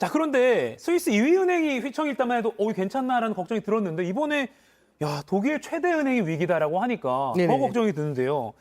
자, 그런데 스위스 2위 은행이 휘청일 때만 해도 괜찮나라는 걱정이 들었는데 이번에 독일 최대 은행이 위기다라고 하니까 더 네네. 걱정이 드는데요.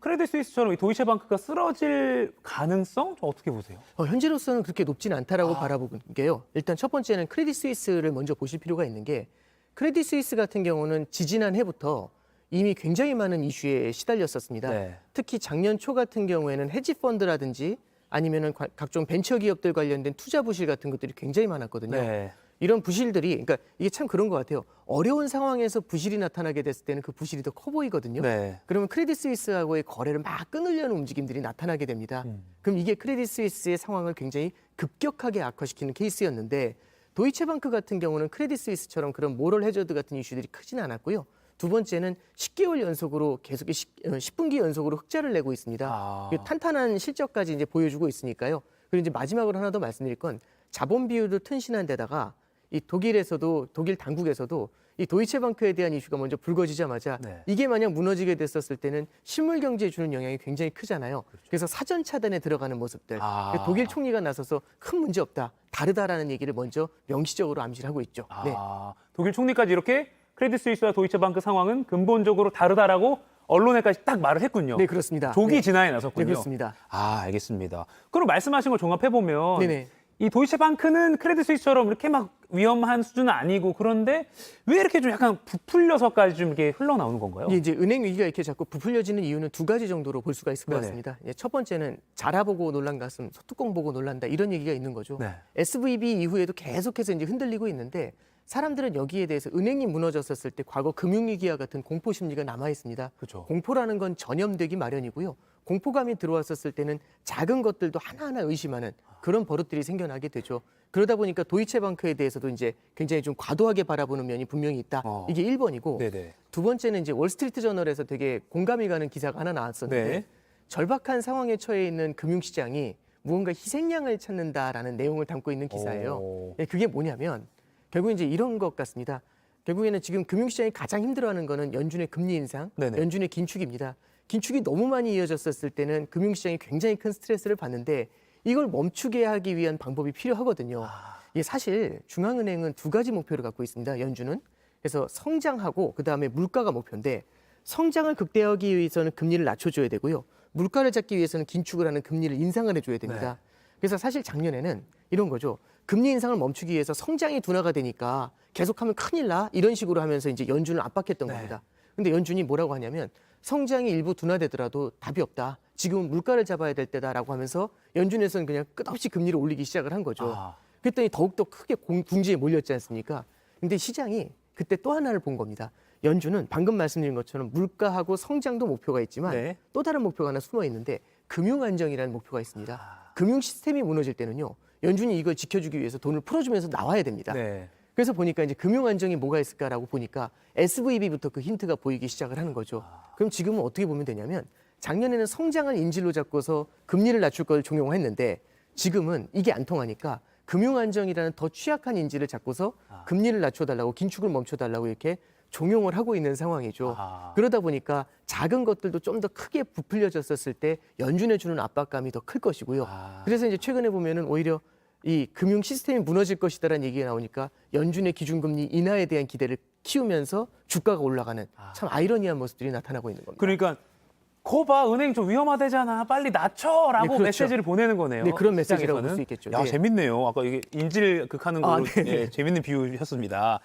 크레딧 스위스처럼 이 도이체방크가 쓰러질 가능성 좀 어떻게 보세요? 현재로서는 그렇게 높지는 않다라고 바라보는 게요. 일단 첫 번째는 크레딧 스위스를 먼저 보실 필요가 있는 게 크레딧 스위스 같은 경우는 지지난 해부터 이미 굉장히 많은 이슈에 시달렸었습니다. 네. 특히 작년 초 같은 경우에는 헤지 펀드라든지 아니면은 각종 벤처 기업들 관련된 투자 부실 같은 것들이 굉장히 많았거든요. 네. 이런 부실들이, 그러니까 이게 참 그런 것 같아요. 어려운 상황에서 부실이 나타나게 됐을 때는 그 부실이 더 커 보이거든요. 네. 그러면 크레딧 스위스하고의 거래를 막 끊으려는 움직임들이 나타나게 됩니다. 그럼 이게 크레딧 스위스의 상황을 굉장히 급격하게 악화시키는 케이스였는데 도이체방크 같은 경우는 크레딧 스위스처럼 그런 모럴 해저드 같은 이슈들이 크진 않았고요. 두 번째는 10개월 연속으로 계속 10분기 연속으로 흑자를 내고 있습니다. 탄탄한 실적까지 이제 보여주고 있으니까요. 그리고 이제 마지막으로 하나 더 말씀드릴 건 자본 비율도 튼신한 데다가 이 독일 당국에서도 이 도이체방크에 대한 이슈가 먼저 불거지자마자 네. 이게 만약 무너지게 됐었을 때는 실물 경제에 주는 영향이 굉장히 크잖아요. 그래서 사전 차단에 들어가는 모습들. 독일 총리가 나서서 큰 문제 없다, 다르다라는 얘기를 먼저 명시적으로 암시를 하고 있죠. 네. 독일 총리까지 이렇게 크레딧 스위스와 도이체방크 상황은 근본적으로 다르다라고 언론에까지 딱 말을 했군요. 네, 그렇습니다. 조기 네. 진화에 나섰군요. 네, 그렇습니다. 알겠습니다. 그럼 말씀하신 걸 종합해 보면 네네. 이 도이체방크는 크레딧 스위스처럼 이렇게 막 위험한 수준은 아니고 그런데 왜 이렇게 좀 약간 부풀려서까지 좀 이렇게 흘러나오는 건가요? 이게 이제 은행 위기가 이렇게 자꾸 부풀려지는 이유는 두 가지 정도로 볼 수가 있을 것 네네. 같습니다. 첫 번째는 자라보고 놀란 가슴, 소뚜껑 보고 놀란다 이런 얘기가 있는 거죠. 네. SVB 이후에도 계속해서 이제 흔들리고 있는데 사람들은 여기에 대해서 은행이 무너졌었을 때 과거 금융위기와 같은 공포 심리가 남아 있습니다. 그렇죠. 공포라는 건 전염되기 마련이고요. 공포감이 들어왔었을 때는 작은 것들도 하나하나 의심하는 그런 버릇들이 생겨나게 되죠. 그러다 보니까 도이체방크에 대해서도 이제 굉장히 좀 과도하게 바라보는 면이 분명히 있다. 이게 1번이고 네네. 두 번째는 이제 월스트리트 저널에서 되게 공감이 가는 기사가 하나 나왔었는데 네. 절박한 상황에 처해 있는 금융시장이 무언가 희생양을 찾는다라는 내용을 담고 있는 기사예요. 그게 뭐냐면 결국 이제 이런 것 같습니다. 결국에는 지금 금융시장이 가장 힘들어하는 거는 연준의 금리 인상, 네네. 연준의 긴축입니다. 긴축이 너무 많이 이어졌었을 때는 금융시장이 굉장히 큰 스트레스를 받는데 이걸 멈추게 하기 위한 방법이 필요하거든요. 이게 사실 중앙은행은 두 가지 목표를 갖고 있습니다. 연준은. 그래서 성장하고 그다음에 물가가 목표인데 성장을 극대화하기 위해서는 금리를 낮춰줘야 되고요. 물가를 잡기 위해서는 긴축을 하는 금리를 인상을 해줘야 됩니다. 그래서 사실 작년에는 이런 거죠. 금리 인상을 멈추기 위해서 성장이 둔화가 되니까 계속하면 큰일 나 이런 식으로 하면서 이제 연준을 압박했던 겁니다. 근데 연준이 뭐라고 하냐면 성장이 일부 둔화되더라도 답이 없다. 지금은 물가를 잡아야 될 때다라고 하면서 연준에서는 그냥 끝없이 금리를 올리기 시작을 한 거죠. 그랬더니 더욱더 크게 궁지에 몰렸지 않습니까? 근데 시장이 그때 또 하나를 본 겁니다. 연준은 방금 말씀드린 것처럼 물가하고 성장도 목표가 있지만 또 다른 목표가 하나 숨어 있는데 금융 안정이라는 목표가 있습니다. 금융 시스템이 무너질 때는요. 연준이 이걸 지켜주기 위해서 돈을 풀어주면서 나와야 됩니다. 그래서 보니까 이제 금융 안정이 뭐가 있을까라고 보니까 SVB부터 그 힌트가 보이기 시작을 하는 거죠. 그럼 지금은 어떻게 보면 되냐면 작년에는 성장을 인질로 잡고서 금리를 낮출 걸 종용했는데 지금은 이게 안 통하니까 금융 안정이라는 더 취약한 인지를 잡고서 금리를 낮춰달라고 긴축을 멈춰달라고 이렇게 종용을 하고 있는 상황이죠. 그러다 보니까 작은 것들도 좀 더 크게 부풀려졌었을 때 연준에 주는 압박감이 더 클 것이고요. 그래서 이제 최근에 보면은 오히려 이 금융 시스템이 무너질 것이다라는 얘기가 나오니까 연준의 기준금리 인하에 대한 기대를 키우면서 주가가 올라가는 참 아이러니한 모습들이 나타나고 있는 겁니다. 그러니까 거봐 은행 좀 위험하대잖아 빨리 낮춰라고 네, 그렇죠. 메시지를 보내는 거네요. 네, 그런 메시지라고 시장에서는. 볼 수 있겠죠. 야, 네. 재밌네요. 아까 이게 인질 극하는 걸로 네. 재밌는 비유였습니다.